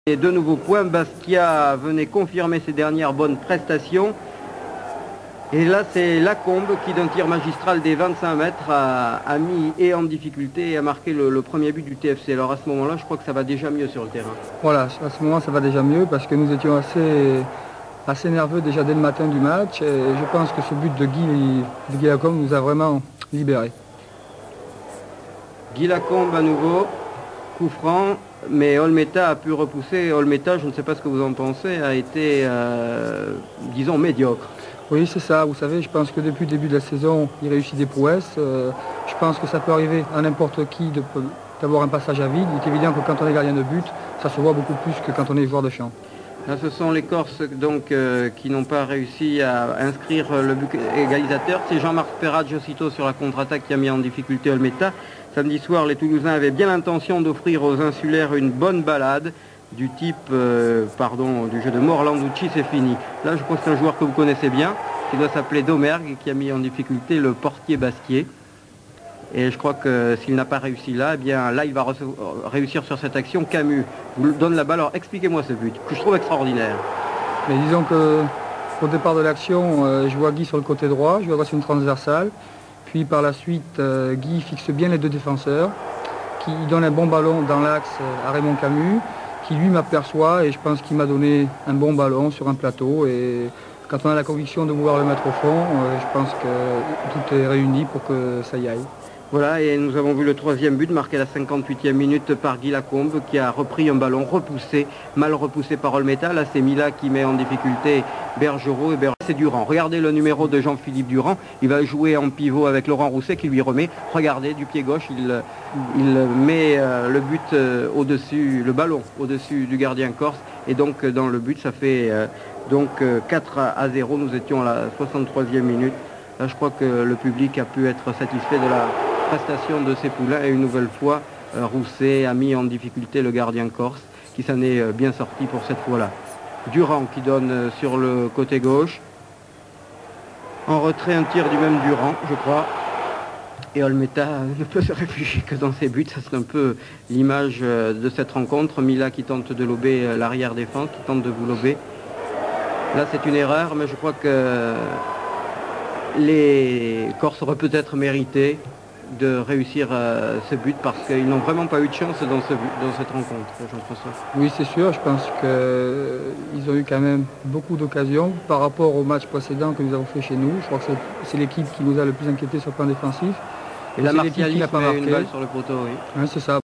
Et de nouveaux points, Bastia venait confirmer ses dernières bonnes prestations. Et là, c'est Lacombe qui, d'un tir magistral des 25 mètres, a mis et en difficulté et a marqué le premier but du TFC. Alors à ce moment-là, je crois que ça va déjà mieux sur le terrain. Voilà, à ce moment, ça va déjà mieux parce que nous étions assez nerveux déjà dès le matin du match. Et je pense que ce but de Guy Lacombe nous a vraiment libérés. Guy Lacombe à nouveau, coup franc, mais Olmeta a pu repousser. Olmeta, je ne sais pas ce que vous en pensez, a été, disons, médiocre. Oui, c'est ça. Vous savez, je pense que depuis le début de la saison, il réussit des prouesses. Je pense que ça peut arriver à n'importe qui d'avoir un passage à vide. Il est évident que quand on est gardien de but, ça se voit beaucoup plus que quand on est joueur de champ. Là, ce sont les Corses donc, qui n'ont pas réussi à inscrire le but égalisateur. C'est Jean-Marc Perradge aussitôt sur la contre-attaque qui a mis en difficulté Olmeta. Samedi soir, les Toulousains avaient bien l'intention d'offrir aux insulaires une bonne balade du type, du jeu de Morlanducci, c'est fini. Là, je pense que c'est un joueur que vous connaissez bien, qui doit s'appeler Domergue et qui a mis en difficulté le portier Bastier. Et je crois que s'il n'a pas réussi là, eh bien là, il va réussir sur cette action. Camus vous donne la balle. Alors, expliquez-moi ce but, que je trouve extraordinaire. Mais disons qu'au départ de l'action, je vois Guy sur le côté droit, je vois sur une transversale. Puis par la suite, Guy fixe bien les deux défenseurs, qui donne un bon ballon dans l'axe à Raymond Camus, qui lui m'aperçoit et je pense qu'il m'a donné un bon ballon sur un plateau. Et quand on a la conviction de vouloir le mettre au fond, je pense que tout est réuni pour que ça y aille. Voilà, et nous avons vu le troisième but marqué à la 58e minute par Guy Lacombe qui a repris un ballon repoussé, mal repoussé par Olmeta. Là, c'est Mila qui met en difficulté Bergerot et c'est Durand. Regardez le numéro de Jean-Philippe Durand. Il va jouer en pivot avec Laurent Rousset qui lui remet. Regardez, du pied gauche, il met le but au-dessus, le ballon au-dessus du gardien corse. Et donc, dans le but, ça fait 4-0. Nous étions à la 63e minute. Là, je crois que le public a pu être satisfait de la prestation de ces poulains et une nouvelle fois Rousset a mis en difficulté le gardien corse qui s'en est bien sorti pour cette fois-là. Durand qui donne sur le côté gauche. En retrait un tir du même Durand, je crois. Et Olmeta ne peut se réfugier que dans ses buts. Ça c'est un peu l'image de cette rencontre. Mila qui tente de lober l'arrière défense, qui tente de vous lober. Là c'est une erreur, mais je crois que les Corses auraient peut-être mérité de réussir ce but parce qu'ils n'ont vraiment pas eu de chance dans cette rencontre, Jean-François. Oui, c'est sûr. Je pense qu'ils ont eu quand même beaucoup d'occasions par rapport au match précédent que nous avons fait chez nous. Je crois que c'est l'équipe qui nous a le plus inquiété sur le plan défensif. Et la Martialis n'a pas marqué une balle sur le poteau, oui. Oui, c'est ça.